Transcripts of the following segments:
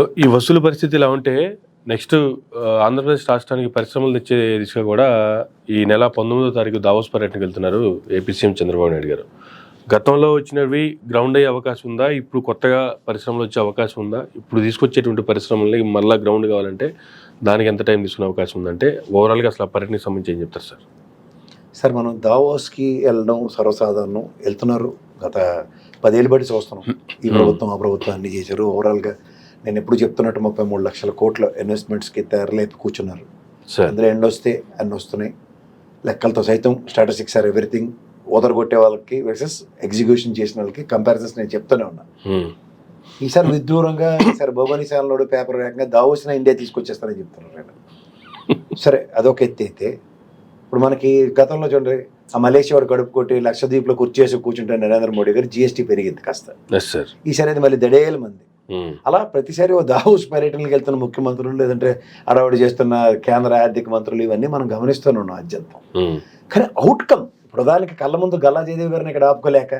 So ఈ వసూలు పరిస్థితి ఇలా ఉంటే నెక్స్ట్ ఆంధ్రప్రదేశ్ రాష్ట్రానికి పరిశ్రమలు తెచ్చే దిశగా కూడా ఈ నెల 19వ తారీఖు దావోస్ పర్యటనకు వెళ్తున్నారు ఏపీ సీఎం చంద్రబాబు నాయుడు గారు. గతంలో వచ్చినవి గ్రౌండ్ అయ్యే అవకాశం ఉందా? ఇప్పుడు కొత్తగా పరిశ్రమలు వచ్చే అవకాశం ఉందా? ఇప్పుడు తీసుకొచ్చేటువంటి పరిశ్రమలకి మళ్ళీ గ్రౌండ్ కావాలంటే దానికి ఎంత టైం తీసుకునే అవకాశం ఉందంటే ఓవరాల్గా అసలు ఆ పర్యటనకి సంబంధించి ఏం చెప్తారు సార్? సార్, మనం దావోస్కి వెళ్ళడం సర్వసాధారణం. వెళ్తున్నారు. గత 10 ఏళ్ళు బట్టి చూస్తున్నాం. ఈ ప్రభుత్వం ఆ ప్రభుత్వం అన్ని చేశారు. ఓవరాల్గా నేను ఎప్పుడు చెప్తున్నట్టు 33 లక్షల కోట్ల ఇన్వెస్ట్మెంట్స్కి తెరలేపి కూర్చున్నారు. అందులో ఎండ్ వస్తే అన్ని వస్తున్నాయి. లెక్కలతో సైతం స్టాటిస్టిక్స్ ఆర్ ఎవ్రీథింగ్. ఓదరగొట్టే వాళ్ళకి వర్సెస్ ఎగ్జిక్యూషన్ చేసిన వాళ్ళకి కంపారిజన్స్ నేను చెప్తూనే ఉన్నా. ఈసారి విదూరంగా ఈసారి భోగనిశాలలో పేపర్ వేగంగా దావోసిన ఇండియా తీసుకొచ్చేస్తానని చెప్తున్నారు నేను. సరే, అదొక ఎత్తి అయితే ఇప్పుడు మనకి గతంలో చూడండి, ఆ మలేషియా వాడు కడుపు కొట్టి లక్షద్వీప్లో కుర్చేసి కూర్చుంటే నరేంద్ర మోడీ గారు జీఎస్టీ పెరిగింది కాస్త. ఈసారి అయితే మళ్ళీ 10,000 మంది. అలా ప్రతిసారి ఓ దావోస్ పర్యటనలకు వెళ్తున్న ముఖ్యమంత్రులు లేదంటే అడవాడి చేస్తున్న కేంద్ర ఆర్థిక మంత్రులు ఇవన్నీ మనం గమనిస్తూనే ఉన్నాం అత్యంతం. కానీ అవుట్కమ్ ఇప్పుడు దానికి కళ్ళ ముందు గల్లా జయదేవ్ గారిని ఇక్కడ ఆపుకోలేక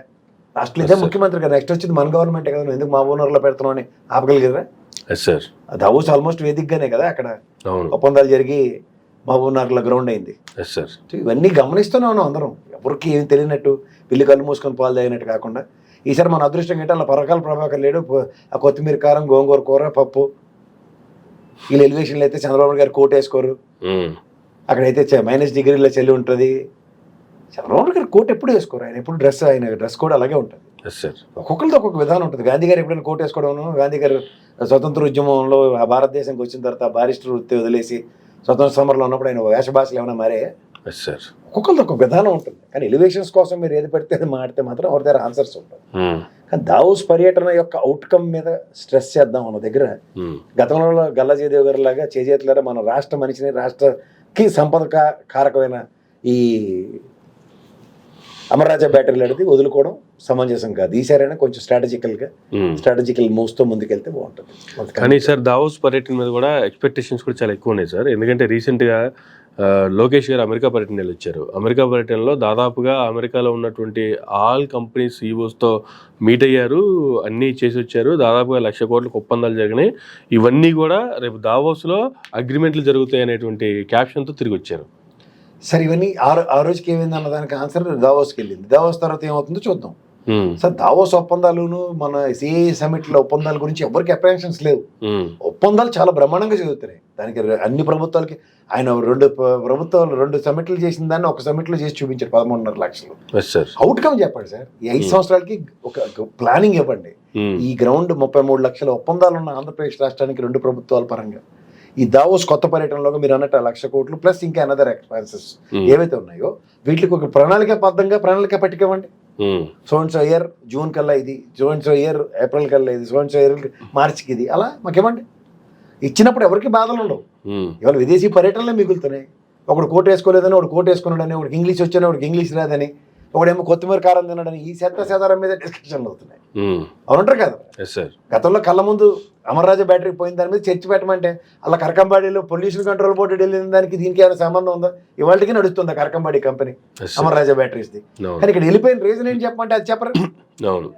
రాష్ట్రంలో ఇదే ముఖ్యమంత్రి కదా, నెక్స్ట్ వచ్చింది మన గవర్నమెంటే కదా, ఎందుకు మా ఓనర్లో పెడుతున్నాం అని ఆపగలిగారా? దావోస్ ఆల్మోస్ట్ వేదికగానే కదా అక్కడ ఒప్పందాలు జరిగి మహబూబ్నగర్లో గ్రౌండ్ అయింది. ఇవన్నీ గమనిస్తూనే ఉన్నాం అందరం. ఎవరికి ఏం తెలియనట్టు పిల్లి కళ్ళు మూసుకొని పాలు తాగినట్టు కాకుండా ఈసారి మన అదృష్టం ఏంటంటే అలా పరకాల ప్రభాకర్ లేడు. ఆ కొత్తిమీర కారం, గోంగూర కూర, పప్పు, వీళ్ళు ఎలివేషన్లు అయితే చంద్రబాబు గారు కోట్ వేసుకోరు. అక్కడైతే -డిగ్రీలో చలి ఉంటుంది. చంద్రబాబు గారు కోట్ ఎప్పుడు వేసుకోరు. ఆయన ఎప్పుడు ఆయన డ్రెస్ కూడా అలాగే ఉంటుంది. ఒక్కొక్కరితో ఒక్కొక్క విధానం ఉంటుంది. గాంధీ గారు ఎప్పుడైనా కోట్ వేసుకోవడం, గాంధీ గారు స్వతంత్ర ఉద్యమంలో ఆ భారతదేశానికి వచ్చిన తర్వాత బారిస్టర్ వృత్తి వదిలేసి స్వతంత్ర సమరంలో ఉన్నప్పుడు ఆయన వేష భాషలు ఏమైనా మారే? ఒక్కొక్కరితో ఒక విధానం ఉంటుంది. కానీ ఎలివేషన్స్ కోసం మీరు ఏది పెడితే అది మాడితే మాత్రం ఎవరి దగ్గర ఆన్సర్స్ ఉంటుంది. కానీ దావోస్ పర్యటన యొక్క అవుట్కమ్ మీద స్ట్రెస్ చేద్దాం మన దగ్గర. గతంలో గల్లా జయదేవ్ గారి లాగా చేతులారా మన రాష్ట్ర మనిషిని, రాష్ట్రకి సంపద కారకమైన ఈ అమర్రాజా బ్యాటరీలు అడిగి వదులుకోవడం సమంజసం కాదు. ఈసారైనా కొంచెం స్ట్రాటజికల్ మూవ్స్తో ముందుకెళ్తే బాగుంటుంది. కానీ సార్ దావోస్ పర్యటన మీద కూడా ఎక్స్పెక్టేషన్స్ కూడా చాలా ఎక్కువ ఉన్నాయి సార్. ఎందుకంటే రీసెంట్గా లోకేష్ గారు అమెరికా పర్యటన వచ్చారు. అమెరికా పర్యటనలో దాదాపుగా అమెరికాలో ఉన్నటువంటి ఆల్ కంపెనీస్ ఈవోస్తో మీట్ అయ్యారు, అన్నీ చేసి వచ్చారు. దాదాపుగా 1,00,000 కోట్లకు ఒప్పందాలు జరిగినాయి. ఇవన్నీ కూడా రేపు దావోస్లో అగ్రిమెంట్లు జరుగుతాయి అనేటువంటి క్యాప్షన్తో తిరిగి వచ్చారు. సరే, ఇవన్నీ ఆ రోజుకి ఏమైంది అన్న దానికి ఆన్సర్ దావోస్కి వెళ్ళింది. దావోస్ తర్వాత ఏమవుతుందో చూద్దాం. సార్, దావోస్ ఒప్పందాలును మన సిఏ సమిట్ల ఒప్పందాల గురించి ఎవరికి అప్రహెన్షన్స్ లేవు. ఒప్పందాలు చాలా బ్రహ్మాండంగా చదువుతున్నాయి. దానికి అన్ని ప్రభుత్వాలకి ఆయన 2 సమిట్లు చేసిన దాన్ని ఒక సమిట్లో చేసి చూపించారు. 13.5 లక్షలు అవుట్కమ్ చెప్పండి సార్. ఈ 5 సంవత్సరాలకి ఒక ప్లానింగ్ ఇవ్వండి. ఈ గ్రౌండ్ 33 లక్షల ఒప్పందాలు ఉన్న ఆంధ్రప్రదేశ్ రాష్ట్రానికి 2 ప్రభుత్వాల పరంగా ఈ దావోస్ కొత్త పర్యటనలో మీరు అన్నట్టు 1,00,000 కోట్లు ప్లస్ ఇంకా అనదర్ ఎక్స్పెన్సెస్ ఏవైతే ఉన్నాయో వీటికి ఒక ప్రణాళిక పట్టుకోవండి. సో ఇయర్ జూన్ కల్లా ఇది, సో ఇయర్ ఏప్రిల్ కల్లా ఇది, సో ఇయర్ మార్చికి ఇది, అలా మాకేమండి ఇచ్చినప్పుడు ఎవరికి బాధలు ఉండవు. ఇవాళ విదేశీ పర్యటనలే మిగులుతున్నాయి. ఒకడు కోట్ వేసుకోలేదని, ఒకడు కోట్ వేసుకున్నాడని, ఒకడికి ఇంగ్లీష్ వచ్చాని, ఒకడికి ఇంగ్లీష్ రాదని, ఒకడేమో కొత్తిమీర కారం తినడని, ఈ శాతం మీద డిస్కషన్లు అవుతున్నాయి. అవునంటారు కదా. గతంలో కళ్ళ ముందు అమర్రాజా బ్యాటరీ పోయిన దాని మీద చర్చ పెట్టమంటే అలా కరకంబాడిలో పొల్యూషన్ కంట్రోల్ బోర్డు వెళ్ళిన దానికి దీనికి ఏమైనా సంబంధం ఉందా? ఇవాళకి నడుస్తుంది కరకంబాడి కంపెనీ అమర్రాజా బ్యాటరీస్ది. కానీ ఇక్కడ వెళ్ళిపోయిన రీజన్ ఏంటి చెప్పమంటే అది చెప్పరు. అవును,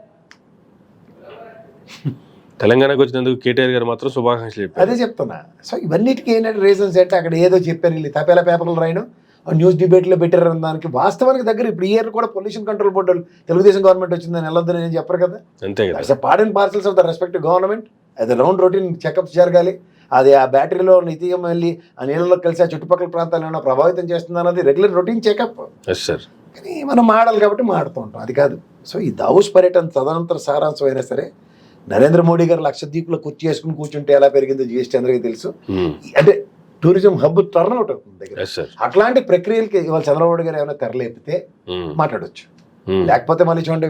తెలంగాణకు వచ్చినందుకు కేటీఆర్ గారు మాత్రం శుభాకాంక్షలు చెప్పారు. అదే చెప్తున్నా. సో ఇవన్నిటికీ ఏంటంటే రీజన్స్ అంటే అక్కడ ఏదో చెప్పారు, వీళ్ళు తపేలా పేపర్లు రాయడం, న్యూస్ డిబేట్లో పెట్టారు. దానికి వాస్తవానికి దగ్గర ఇప్పుడు ఇయర్ కూడా pollution control board Telugu Desam government వచ్చిందని వెళ్ళొద్దని నేను చెప్పరు కదా. అంతే కదా. Part and parcels of the respective government. అది రౌండ్ రొటీన్ చెకప్స్ జరగాలి. అది ఆ బ్యాటరీలో నిత్యం వెళ్ళి ఆ నీళ్ళలో కలిసి ఆ చుట్టుపక్కల ప్రాంతాలు ఏమైనా ప్రభావితం చేస్తుంది అన్నది రెగ్యులర్ రొటీన్ చెకప్. కానీ మనం మాడాలి కాబట్టి మాడుతూ ఉంటాం, అది కాదు. సో ఈ దావోస్ పర్యటన తదనంతర సారాంశం అయినా సరే నరేంద్ర మోడీ గారు లక్షద్వీప్లో కుర్చీ వేసుకుని కూర్చుంటే ఎలా పెరిగిందో జీఎస్టీ అందరికీ తెలుసు. అంటే టూరిజం హబ్ టర్న్ అవుట్ అవుతుంది దగ్గర. అట్లాంటి ప్రక్రియలకి ఇవాళ చంద్రబాబు గారు ఏమైనా తెరలేపితే మాట్లాడవచ్చు. లేకపోతే మళ్ళీ చూడండి,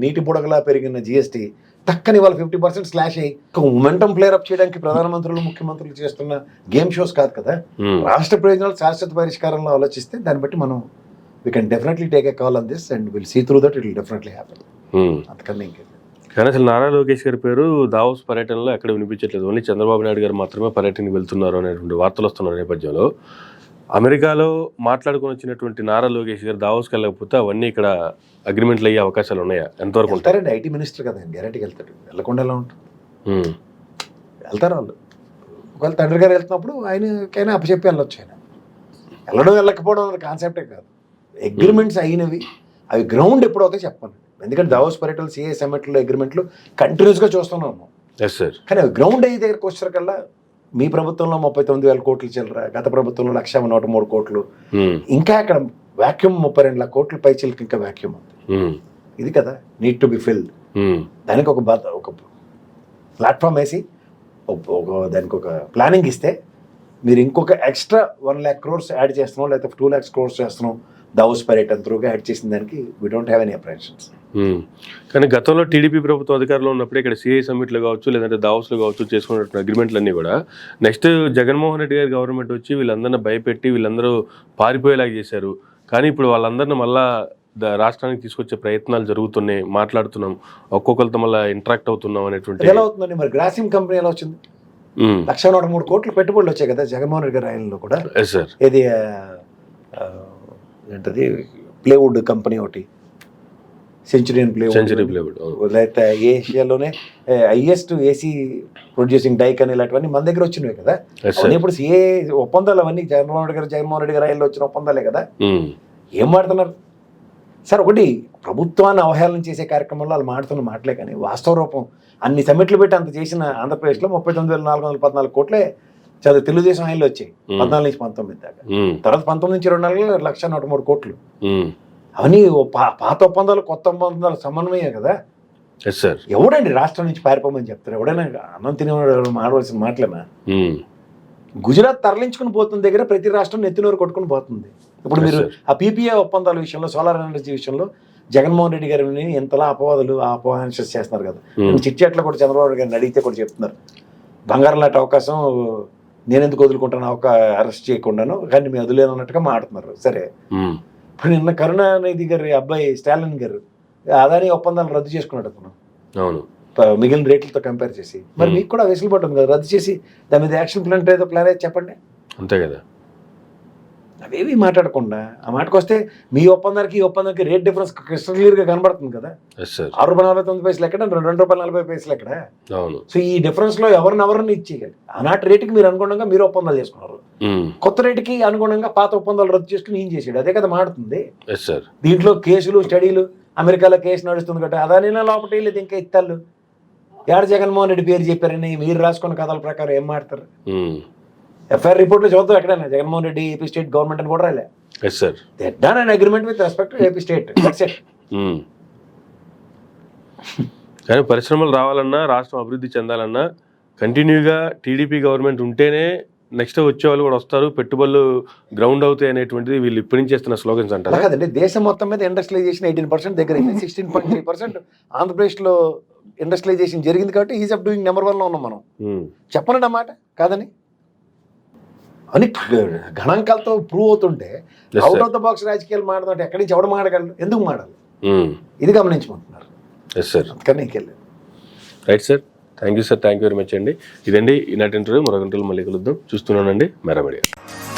నీటి బుడగలా పెరిగిన జీఎస్టీ టక్కని వాళ్ళు 50% స్లాష్ అయ్యి మొమెంటం ప్లేయర్ అప్ చేయడానికి ప్రధానమంత్రులు, ముఖ్యమంత్రులు చేస్తున్న గేమ్ షోస్ కాదు కదా. రాష్ట్ర ప్రయోజనాలు శాశ్వత పరిష్కారంలో ఆలోచిస్తే దాన్ని బట్టి మనం we can definitely take a call on this and will see through that it will definitely happen. అంతకన్నా ఇంకేం. కానీ అసలు నారా లోకేష్ గారి పేరు దావోస్ పర్యటనలో ఎక్కడ వినిపించట్లేదు. ఓన్లీ చంద్రబాబు నాయుడు గారు మాత్రమే పర్యటనకి వెళ్తున్నారు అనేటువంటి వార్తలు వస్తున్న నేపథ్యంలో అమెరికాలో మాట్లాడుకుని వచ్చినటువంటి నారా లోకేష్ గారు దావోస్కి వెళ్ళకపోతే అవన్నీ ఇక్కడ అగ్రిమెంట్లు అయ్యే అవకాశాలు ఉన్నాయా? ఎంతవరకు ఉంటారండి? ఐటీ మినిస్టర్ కదా, గ్యారెంటీకి వెళ్తాడు. వెళ్ళకుండా ఎలా ఉంటుంది? వెళ్తారు వాళ్ళు. ఒకవేళ తండ్రి గారు వెళ్తున్నప్పుడు ఆయనకైనా అప్పచెప్పి వెళ్ళొచ్చు. ఆయన వెళ్ళడం వెళ్ళకపోవడం అనే కాన్సెప్టే కాదు. అగ్రిమెంట్స్ అయినవి అవి గ్రౌండ్ ఎప్పుడు అవుతాయి చెప్పండి. ఎందుకంటే దావోస్ పర్యటనలు, సిఏ సమ్మిట్లో అగ్రిమెంట్లు కంటిన్యూస్గా చూస్తున్నాము. Yes sir. కానీ అవి గ్రౌండ్ అయ్యే దగ్గరకు వచ్చేసరికల్లా మీ ప్రభుత్వంలో 39,000 కోట్లు చిల్లర, గత ప్రభుత్వంలో 1,103 కోట్లు, ఇంకా అక్కడ వాక్యూమ్ 32 లక్షల కోట్ల పైచీలకి ఇంకా వాక్యూమ్ ఉంది. ఇది కదా నీడ్ టు బి ఫిల్డ్. దానికి ఒక ప్లాట్ఫామ్ వేసి దానికి ఒక ప్లానింగ్ ఇస్తే మీరు ఇంకొక ఎక్స్ట్రా 1 lakh crores యాడ్ చేస్తున్నాం, లేకపోతే 2 lakhs crores చేస్తున్నాం దావోస్ పర్యటన త్రూగా యాడ్ చేసిన దానికి we don't have any apprehensions. కానీ గతంలో టీడీపీ ప్రభుత్వం అధికారంలో ఉన్నప్పుడు ఇక్కడ సిఐ సమ్మిట్లు కావచ్చు, లేదంటే దావోస్లో కావచ్చు చేసుకున్న అగ్రిమెంట్లన్నీ కూడా నెక్స్ట్ జగన్మోహన్ రెడ్డి గారి గవర్నమెంట్ వచ్చి వీళ్ళందరినీ భయపెట్టి వీళ్ళందరూ పారిపోయేలాగా చేశారు. కానీ ఇప్పుడు వాళ్ళందరినీ మళ్ళా రాష్ట్రానికి తీసుకొచ్చే ప్రయత్నాలు జరుగుతున్నాయి, మాట్లాడుతున్నాం, ఒక్కొక్కరితో మళ్ళీ ఇంటరాక్ట్ అవుతున్నాం అనేటువంటి. ఎలా అవుతుందండి మరి? గ్రాసిమ్ కంపెనీ ఎలా వచ్చింది? 1,103 కోట్లు పెట్టుబడులు వచ్చాయి కదా జగన్మోహన్ రెడ్డి గారి ఆయనలో కూడా. ఇది ఏంటది ప్లేవుడ్ కంపెనీ ఒకటి, సెంచురియన్ ప్లేవుడ్, లేకపోతే ఏషియాలోనే హైయెస్ట్ ఏసీ ప్రొడ్యూసింగ్ డైక్ అని ఇలాంటివన్నీ మన దగ్గర వచ్చినవి కదా. ఇప్పుడు సిఏ ఒప్పందాలు అవన్నీ జగన్మోహన్ రెడ్డి గారి ఆయనలో వచ్చిన ఒప్పందాలే కదా. ఏం మాడుతున్నారు సార్? ఒకటి ప్రభుత్వాన్ని అవహేళన చేసే కార్యక్రమంలో వాళ్ళు మాడుతున్న మాటలే, కానీ వాస్తవ రూపం అన్ని సమ్మిట్లు పెట్టి అంత చేసిన ఆంధ్రప్రదేశ్లో 39,414 కోట్లే చదువు తెలుగుదేశం ఆయనలో వచ్చాయి 14 నుంచి 19 దాకా. తర్వాత 19 నుంచి 24 1,103 కోట్లు. అవన్నీ పాత ఒప్పందాలు కొత్త ఒప్పందాలు సమన్వయం కదా. ఎవడండి రాష్ట్రం నుంచి పారిపోమని చెప్తారు? ఎవడైనా అన్నం తినేవాడు మాడవలసిన మాటలేనా? గుజరాత్ తరలించుకుని పోతున్న దగ్గర ప్రతి రాష్ట్రం నెత్తినోరు కొట్టుకుని పోతుంది. ఇప్పుడు మీరు ఆ పీపీఏ ఒప్పందాల విషయంలో, సోలార్ ఎనర్జీ విషయంలో జగన్మోహన్ రెడ్డి గారిని ఎంతలా అపవాదం చేస్తున్నారు కదా. చిట్చాట్లో కూడా చంద్రబాబు గారిని అడిగితే కూడా చెప్తున్నారు, బంగారం లాంటి అవకాశం నేను ఎందుకు వదులుకుంటాను, అరెస్ట్ చేయకుండాను, కానీ మేము వదిలేను అన్నట్టుగా మాట్లాడుతున్నారు. సరే, ఇప్పుడు నిన్న కరుణానిధి గారి అబ్బాయి స్టాలిన్ గారు అదాని ఒప్పందాలు రద్దు చేసుకున్నాడు అతను. అవును, మిగిలిన రేట్లతో కంపేర్ చేసి. మరి మీకు కూడా వెసులుబాటు ఉంది కదా రద్దు చేసి దాని మీద యాక్షన్ ప్లాన్ అయితే చెప్పండి. అంతే కదా. అవేవి మాట్లాడకుండా ఆ మాటకు వస్తే మీ ఒప్పందానికి ఈ ఒప్పందానికి రేట్ డిఫరెన్స్ క్రిస్టల్ క్లియర్గా కనబడుతుంది కదా. ₹6.49 ఎక్కడ, ₹2.40 ఎక్కడ. సో ఈ డిఫరెన్స్ లో ఎవరిని ఇచ్చేయాలి? ఆనాటి రేటుకి మీరు అనుగుణంగా మీరు ఒప్పందాలు చేసుకున్నారు, కొత్త రేటుకి అనుగుణంగా పాత ఒప్పందాలు రద్దు చేసుకుని ఏం చేసాడు? అదే కదా మాడుతుంది. దీంట్లో కేసులు స్టడీలు, అమెరికాలో కేసు నడుస్తుంది కదా, అదానిలో లోపల లేదు ఇంకా ఇత్తాళ్ళు. ఏడ జగన్మోహన్ రెడ్డి పేరు చెప్పారని మీరు రాసుకున్న కథల ప్రకారం ఏం మాడతారు? ఎఫ్ఐఆర్ రిపోర్ట్లో చదువుతాం ఎక్కడైనా Jaganmohan Reddy AP state government అని కూడా రాలే. Done an agreement with respect to AP state. కానీ పరిశ్రమలు రావాలన్నా, రాష్ట్రం అభివృద్ధి చెందాలన్నా కంటిన్యూగా టీడీపీ గవర్నమెంట్ ఉంటేనే నెక్స్ట్ వచ్చే వాళ్ళు కూడా వస్తారు, పెట్టుబడులు గ్రౌండ్ అవుతాయి అనేటువంటిది వీళ్ళు ఇప్పటి నుంచి చేస్తున్న స్లోగన్స్ అంటారు కదండి. దేశం మొత్తం మీద ఇండస్ట్రియలైజేషన్ 18% దగ్గర 16.3% ఆంధ్రప్రదేశ్లో ఇండస్ట్రియలైజేషన్ జరిగింది కాబట్టి ఈజ్ ఆఫ్ డూయింగ్ నెంబర్ 1లో ఉన్నాం మనం. చెప్పనండి అన్నమాట కాదని అని గణాంకాలతో ప్రూవ్ అవుతుంటే అవుట్ ఆఫ్ ద బాక్స్ రాజకీయాలు మాట్లాడుతుంటే ఎక్కడి నుంచి ఎవడు మాడగలరు? ఎందుకు మాడాలి? ఇది గమనించమంటున్నారు. అందుకని right sir, thank you sir, thank you very much అండి. ఇదండి ఈనాటి ఇంటర్వ్యూ. మరొక ఇంటర్వ్యూ మళ్ళీ కలుద్దాం. చూస్తున్నానండి మెరా మీడియా.